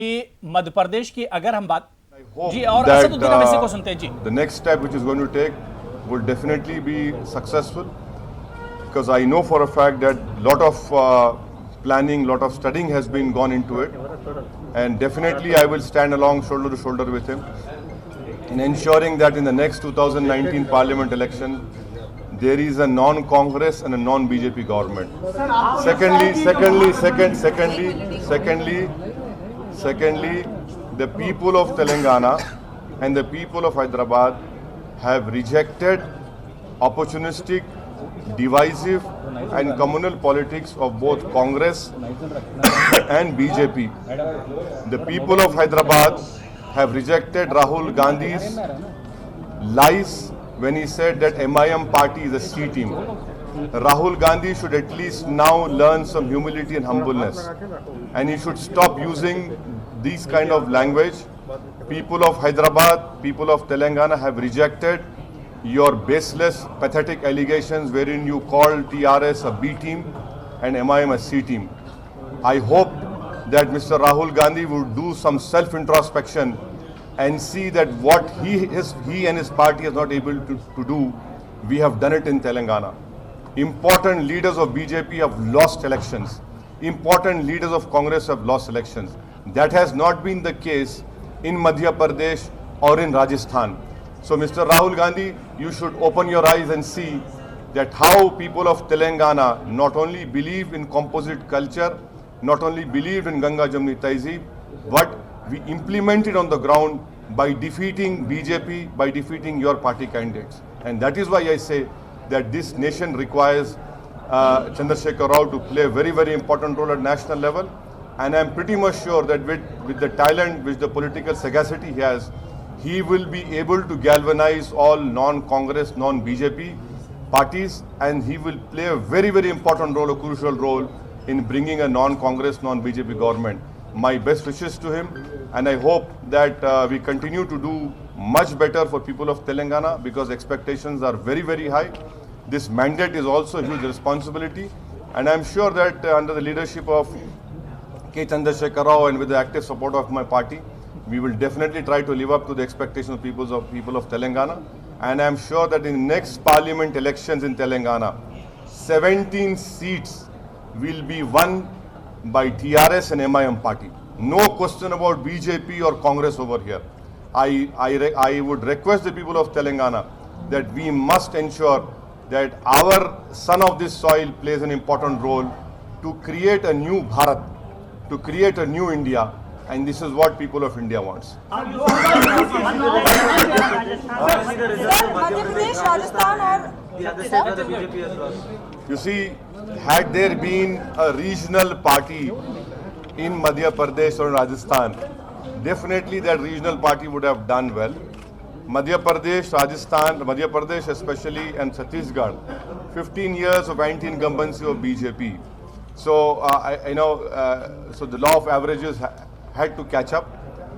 कि मध्य प्रदेश की अगर हम बात hope जी और that असदुद्दीन अवैसी को सुनते हैं जी। the next step which is going to take will definitely be successful, because I know for a fact that lot of planning, lot of studying has been gone into it, and definitely I will stand along shoulder to shoulder with him in ensuring that in the next 2019 parliament election there is a non-Congress and a non-BJP government. Secondly, the people of Telangana and the people of Hyderabad have rejected opportunistic, divisive and communal politics of both Congress and BJP. The people of Hyderabad have rejected Rahul Gandhi's lies when he said that MIM party is a C team. Rahul Gandhi should at least now learn some humility and humbleness, and he should stop using these kind of language. People of Hyderabad, people of Telangana have rejected your baseless, pathetic allegations wherein you call TRS a B team and MIM a C team. I hope that Mr. Rahul Gandhi would do some self-introspection and see that what he and his party is not able to do, we have done it in Telangana. Important leaders of BJP have lost elections. Important leaders of Congress have lost elections. That has not been the case in Madhya Pradesh or in Rajasthan. So Mr. Rahul Gandhi, you should open your eyes and see that how people of Telangana not only believe in composite culture, not only believe in Ganga Jamni Tehzeeb, but we implement it on the ground by defeating BJP, by defeating your party candidates. And that is why I say that this nation requires Chandrasekhar Rao to play a very, very important role at national level. And I am pretty much sure that with the talent, with the political sagacity he has, he will be able to galvanize all non-Congress, non-BJP parties, and he will play a very, very important role, a crucial role in bringing a non-Congress, non-BJP government. My best wishes to him, and I hope that we continue to do much better for people of Telangana, because expectations are very, very high. This mandate is also a huge responsibility, and I am sure that under the leadership of K. Chandrasekhar Rao and with the active support of my party, we will definitely try to live up to the expectations of people of Telangana. And I am sure that in the next parliament elections in Telangana, 17 seats will be won by TRS and MIM party. No question about BJP or Congress over here. I would request the people of Telangana that we must ensure that our son of this soil plays an important role to create a new Bharat, to create a new India, and this is what people of India wants. You see, had there been a regional party in Madhya Pradesh or Rajasthan, definitely that regional party would have done well. Madhya Pradesh especially, and Chhattisgarh, 15 years of anti-incumbency of BJP. So, so the law of averages had to catch up,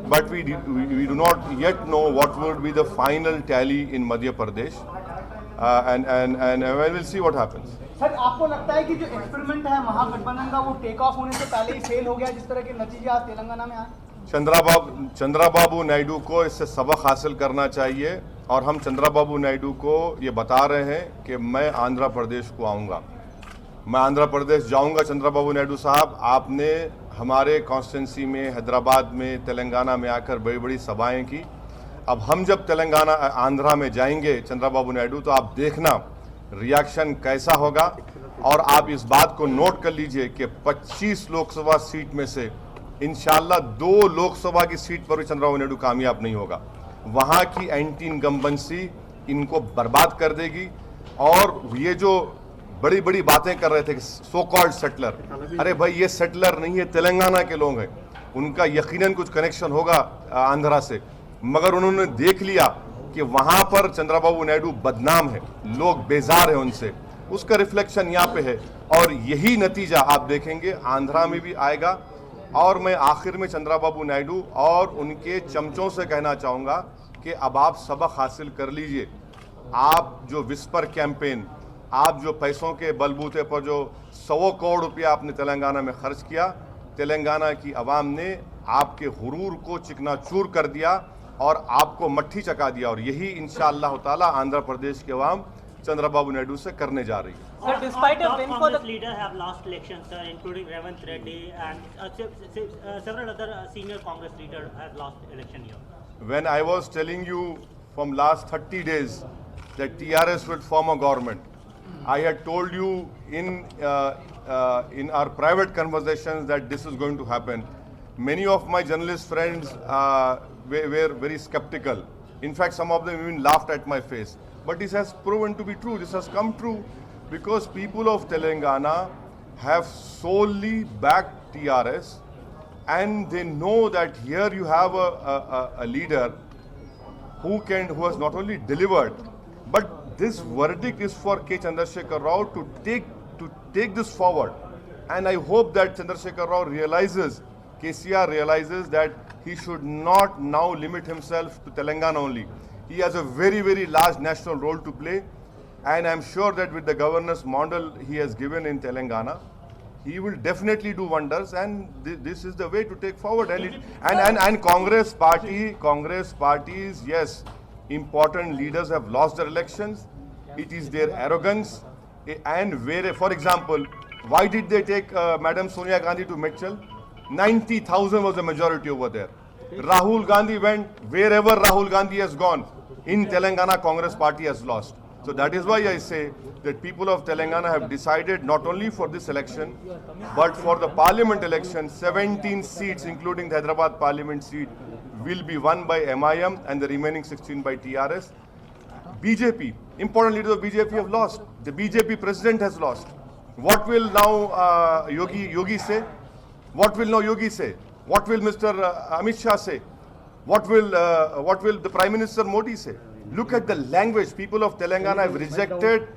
but we do not yet know what would be the final tally in Madhya Pradesh, and we'll see what happens. Sir, आपको लगता है कि जो experiment है महागठबंधन का वो take off होने से पहले ही फेल हो गया, जिस तरह के नतीजे आज तेलंगाना में आए? चंद्राबाबू नायडू को इससे सबक हासिल करना चाहिए, और हम चंद्राबाबू नायडू को ये बता रहे हैं कि मैं आंध्र प्रदेश को आऊँगा, मैं आंध्र प्रदेश जाऊँगा। चंद्राबाबू नायडू साहब, आपने हमारे कॉन्स्टिट्यूंसी में, हैदराबाद में, तेलंगाना में आकर बड़ी बड़ी सभाएं की। अब हम जब तेलंगाना आंध्रा में जाएंगे चंद्राबाबू नायडू, तो आप देखना रिएक्शन कैसा होगा। और आप इस बात को नोट कर लीजिए कि 25 लोकसभा सीट में से इंशाल्लाह 2 लोकसभा की सीट पर भी चंद्रबाबू नायडू कामयाब नहीं होगा। वहाँ की एंटी इनकम्बेंसी इनको बर्बाद कर देगी। और ये जो बड़ी बड़ी बातें कर रहे थे सो कॉल्ड सेटलर, अरे भाई ये सेटलर नहीं है, तेलंगाना के लोग हैं, उनका यकीनन कुछ कनेक्शन होगा आंध्रा से, मगर उन्होंने देख लिया कि वहां पर चंद्रबाबू नायडू बदनाम है, लोग बेजार हैं उनसे, उसका रिफ्लेक्शन यहाँ पे है। और यही नतीजा आप देखेंगे आंध्रा में भी आएगा। और मैं आखिर में चंद्रबाबू नायडू और उनके चमचों से कहना चाहूँगा कि अब आप सबक हासिल कर लीजिए। आप जो विस्पर कैंपेन, आप जो पैसों के बलबूते पर जो 100 करोड़ रुपया आपने तेलंगाना में खर्च किया, तेलंगाना की आवाम ने आपके हुरूर को चिकनाचूर कर दिया और आपको मट्ठी चका दिया, और यही इंशाअल्लाह ताला आंध्र प्रदेश के अवाम चंद्रबाबू नायडू से करने जा रही है। Sir, despite a top win for Congress the leaders have lost elections, sir, including Revanth Reddy and several other senior Congress leaders have lost election here. When I was telling you from last 30 days that TRS will form a government, I had told you in our private conversations that this is going to happen. Many of my journalist friends were very skeptical. In fact, some of them even laughed at my face. But this has proven to be true. This has come true because people of Telangana have solely backed TRS, and they know that here you have a leader who has not only delivered, but this verdict is for K. Chandrasekhar Rao to take this forward. And I hope that Chandrasekhar Rao KCR realizes that he should not now limit himself to Telangana only. He has a very, very large national role to play, and I'm sure that with the governance model he has given in Telangana, he will definitely do wonders, and this is the way to take forward. And Congress parties, yes, important leaders have lost their elections. It is their arrogance, and where, for example, why did they take Madam Sonia Gandhi to Mitchell? 90,000 was the majority over there. Rahul Gandhi went wherever Rahul Gandhi has gone. In Telangana, Congress party has lost. So that is why I say that people of Telangana have decided not only for this election, but for the parliament election, 17 seats, including the Hyderabad parliament seat, will be won by MIM and the remaining 16 by TRS. BJP, important leaders of BJP have lost. The BJP president has lost. What will now Yogi say? What will now Yogi say? What will Mr. Amit Shah say? What will the Prime Minister Modi say? Look at the language. People of Telangana have rejected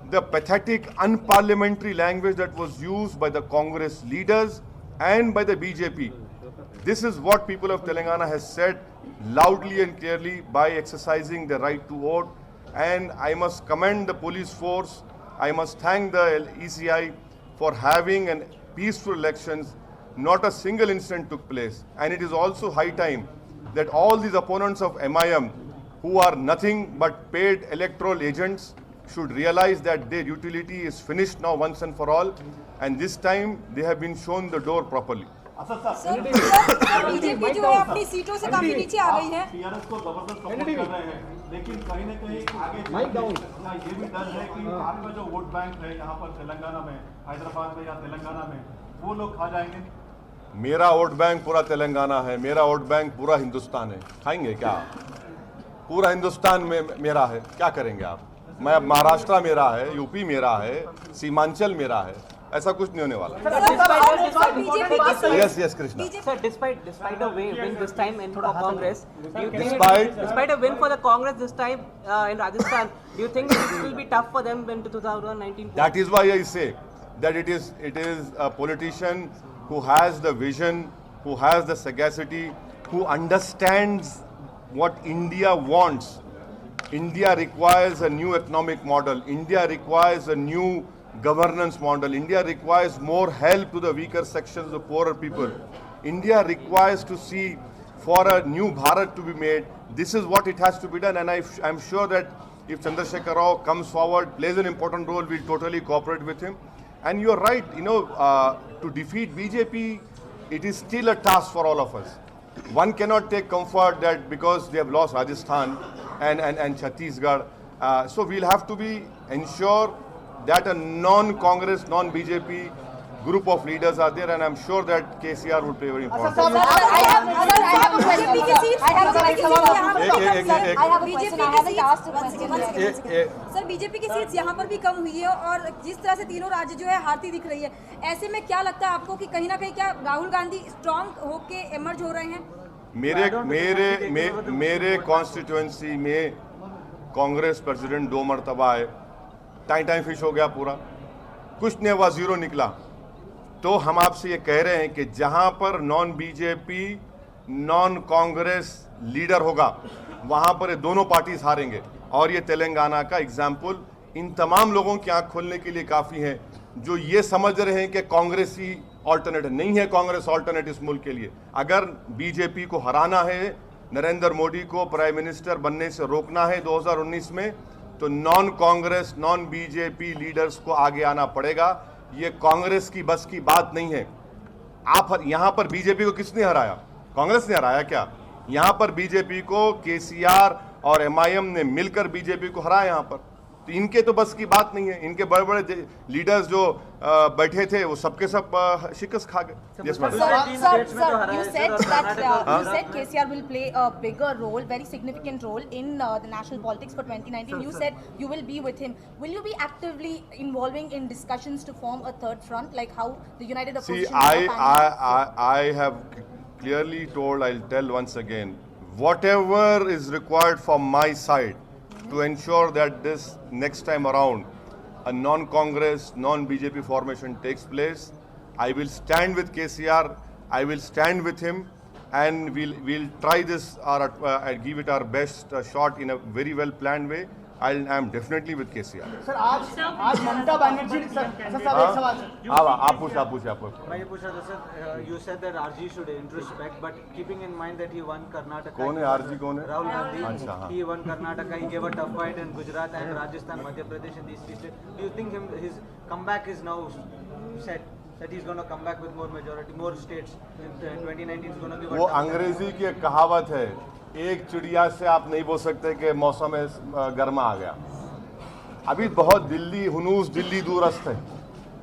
the pathetic, unparliamentary language that was used by the Congress leaders and by the BJP. This is what people of Telangana has said loudly and clearly by exercising the right to vote. And I must commend the police force. I must thank the ECI for having an peaceful elections. Not a single incident took place. And it is also high time that all these opponents of MIM, who are nothing but paid electoral agents, should realize that their utility is finished now once and for all, and this time they have been shown the door properly. Sir BJP जो है अपनी सीटों से काफी नीचे आ गई है। TRS को जबरदस्त सपोर्ट कर रहे हैं, लेकिन कहीं न कहीं आगे ये भी डर है कि आपका जो वोट बैंक है यहाँ पर तेलंगाना में, हैदराबाद में या तेलंगाना में, वो लोग खा जाएंगे। मेरा वोट बैंक पूरा तेलंगाना है, मेरा वोट बैंक पूरा हिंदुस्तान है। खाएंगे क्या? पूरा हिंदुस्तान में मेरा है, क्या करेंगे आप? मैं महाराष्ट्र मेरा है, यूपी मेरा है, सीमांचल मेरा है, ऐसा कुछ नहीं होने वाला। Yes, Krishna. Sir, despite a win this time in for Congress, do you think despite a win for the Congress this time in Rajasthan, do you think it will be tough for them in 2019? That is why I say that it is a politician who has the vision, who has the sagacity, who understands what India wants. India requires a new economic model. India requires a new governance model. India requires more help to the weaker sections, the poorer people. India requires to see for a new Bharat to be made. This is what it has to be done, and I'm sure that if Chandrasekhar Rao comes forward, plays an important role, we'll totally cooperate with him. And you're right, to defeat BJP, it is still a task for all of us. One cannot take comfort that because they have lost Rajasthan and Chhattisgarh, so we'll have to ensure that a non-Congress, non-BJP group of leaders are there, and I'm sure that KCR will play a very important role. I have a question. Sir BJP की seats यहाँ पर भी कम हुई है और जिस तरह से तीनों राज्य जो है हारती दिख रही है, ऐसे में क्या लगता है आपको कि कहीं ना कहीं क्या राहुल गांधी स्ट्रॉन्ग होके इमर्ज हो रहे हैं? मेरे कॉन्स्टिट्यूएंसी में कांग्रेस प्रेसिडेंट 2 मरतबा आए, टाइम फिश हो गया पूरा, कुछ नहीं हुआ, जीरो निकला। तो हम आपसे ये कह रहे हैं कि जहां पर non BJP, non Congress leader होगा, वहां पर ये दोनों पार्टीज हारेंगे। और ये तेलंगाना का एग्जाम्पल इन तमाम लोगों की आंख खोलने के लिए काफ़ी है जो ये समझ रहे हैं कि कांग्रेसी ऑल्टरनेट नहीं है कांग्रेस ऑल्टरनेट इस मुल्क के लिए। अगर बीजेपी को हराना है, नरेंद्र मोदी को प्राइम मिनिस्टर बनने से रोकना है 2019 में, तो non Congress non BJP leaders को आगे आना पड़ेगा। ये कांग्रेस की बस की बात नहीं है। आप यहां पर बीजेपी को किसने हराया? कांग्रेस ने हराया क्या? यहां पर बीजेपी को केसीआर और एमआईएम ने मिलकर बीजेपी को हराया यहां पर। तो इनके तो बस की बात नहीं है। इनके बड़े बड़े लीडर्स जो बैठे थे वो सबके सब शिकस्त खा गए। Yes, madam. Sir, you said that you said KCR will play a bigger role, very significant role in the national politics for 2019. You said you will be with him. Will you be actively involving in discussions to form a third front, like how the United See, Opposition? I have clearly told, I'll tell once again, whatever is required from my side to ensure that this next time around a non-Congress, non-BJP formation takes place, I will stand with KCR, I will stand with him, and we'll try this and give it our best shot in a very well planned way. I am definitely with KCR. Sir आज Mamata Banerjee sir एक सवाल sir आप पूछे मैं ये पूछ रहा था sir, you said that RG should introspect, but keeping in mind that he won Karnataka. कौन है RG कौन है? Rahul Gandhi. अच्छा, हाँ. He won Karnataka. He gave a tough fight in Gujarat and Rajasthan, Madhya Pradesh, and these three states. Do you think his comeback is now set? That he's going to come back with more majority, more states. 2019 is going to give. वो अंग्रेजी की एक कहावत है, एक चिड़िया से आप नहीं बोल सकते कि मौसम गर्मा आ गया। अभी बहुत दिल्ली दूरस्थ है,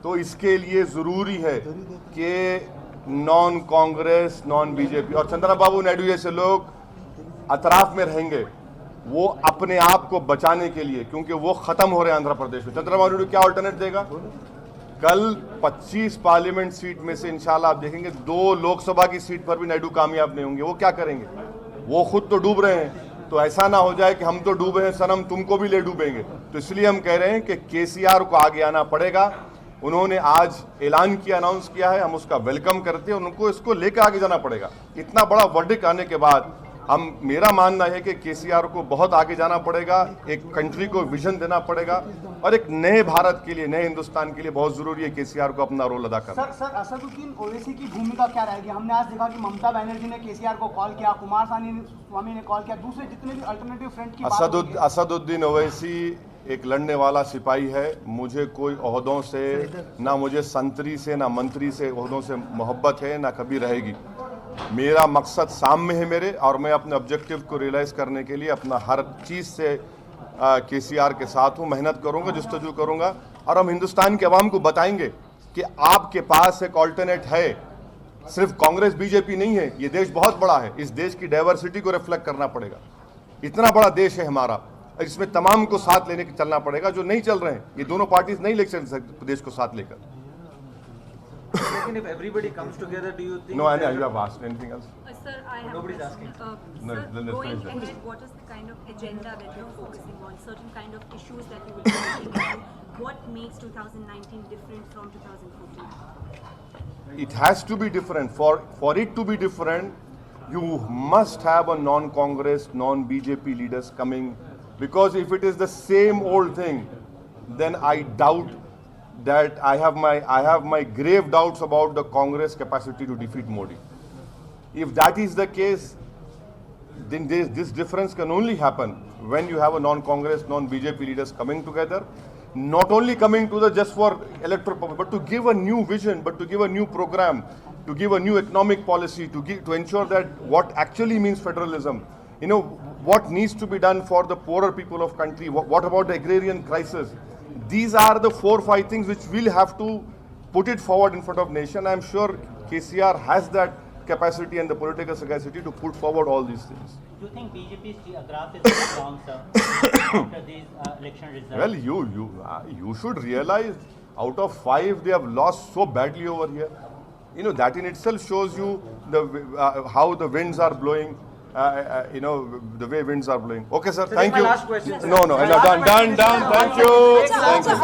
तो इसके लिए ज़रूरी है कि नॉन कांग्रेस नॉन बीजेपी और चंद्रबाबू नायडू जैसे लोग अतराफ में रहेंगे, वो अपने आप को बचाने के लिए, क्योंकि वो ख़त्म हो रहे हैं आंध्र प्रदेश में। चंद्रबाबू नायडू क्या अल्टरनेट देगा? कल 25 पार्लियामेंट सीट में से इंशाल्लाह आप देखेंगे 2 लोकसभा की सीट पर भी नायडू कामयाब नहीं होंगे। वो क्या करेंगे? वो खुद तो डूब रहे हैं, तो ऐसा ना हो जाए कि हम तो डूबे हैं सनम तुमको भी ले डूबेंगे। तो इसलिए हम कह रहे हैं कि केसीआर को आगे आना पड़ेगा। उन्होंने आज ऐलान किया, अनाउंस किया है, हम उसका वेलकम करते हैं। उनको इसको लेकर आगे जाना पड़ेगा। इतना बड़ा वर्डिक्ट आने के बाद मेरा मानना है कि केसीआर को बहुत आगे जाना पड़ेगा, एक कंट्री को विजन देना पड़ेगा, और एक नए भारत के लिए, नए हिंदुस्तान के लिए बहुत जरूरी है केसीआर को अपना रोल अदा करना। सर असदुद्दीन ओवैसी की भूमिका क्या रहेगी? हमने आज देखा कि ममता बनर्जी ने केसीआर को कॉल किया, कुमार स्वामी ने कॉल किया, दूसरे जितने भी अल्टरनेटिव फ्रंट की बात। असदुद्दीन ओवैसी एक लड़ने वाला सिपाही है। मुझे कोई ओहदों से, ना मुझे संतरी से, ना मंत्री से ओहदों से मोहब्बत है, ना कभी रहेगी। मेरा मकसद सामने है मेरे, और मैं अपने ऑब्जेक्टिव को रियलाइज करने के लिए अपना हर चीज़ से केसीआर के साथ हूँ। मेहनत करूँगा, जुस्तजू करूँगा, और हम हिंदुस्तान के अवाम को बताएंगे कि आपके पास एक ऑल्टरनेट है। सिर्फ कांग्रेस बीजेपी नहीं है, ये देश बहुत बड़ा है। इस देश की डाइवर्सिटी को रिफ्लेक्ट करना पड़ेगा। इतना बड़ा देश है हमारा, इसमें तमाम को साथ लेने के चलना पड़ेगा, जो नहीं चल रहे हैं। ये दोनों पार्टीज नहीं ले चल सकते देश को साथ लेकर। Lekin if everybody comes together, do you think? No, Anya, you have asked anything else? Sir, I have. Nobody's asking. No, Sir, then let's going finish that. ahead, what is the kind of agenda that you're focusing on? Certain kind of issues that you will be looking at. What makes 2019 different from 2014? It has to be different. For it to be different, you must have a non-Congress, non-BJP leaders coming. Because if it is the same old thing, then I doubt that I have my grave doubts about the Congress capacity to defeat Modi. If that is the case, then this difference can only happen when you have a non-Congress, non-BJP leaders coming together, not only coming to the just for electoral purpose, but to give a new vision, but to give a new program, to give a new economic policy, to ensure that what actually means federalism. You know, what needs to be done for the poorer people of country, what about the agrarian crisis. These are the 4-5 things which we'll have to put it forward in front of nation. I'm sure KCR has that capacity and the political sagacity to put forward all these things. Do you think BJP's graph is strong, sir, after these election results? Well, you should realize out of 5 they have lost so badly over here. You know, that in itself shows you how the winds are blowing. You know, the way winds are blowing. Okay, sir. Thank you. My last question, sir. No, done. Thank you. Thank you.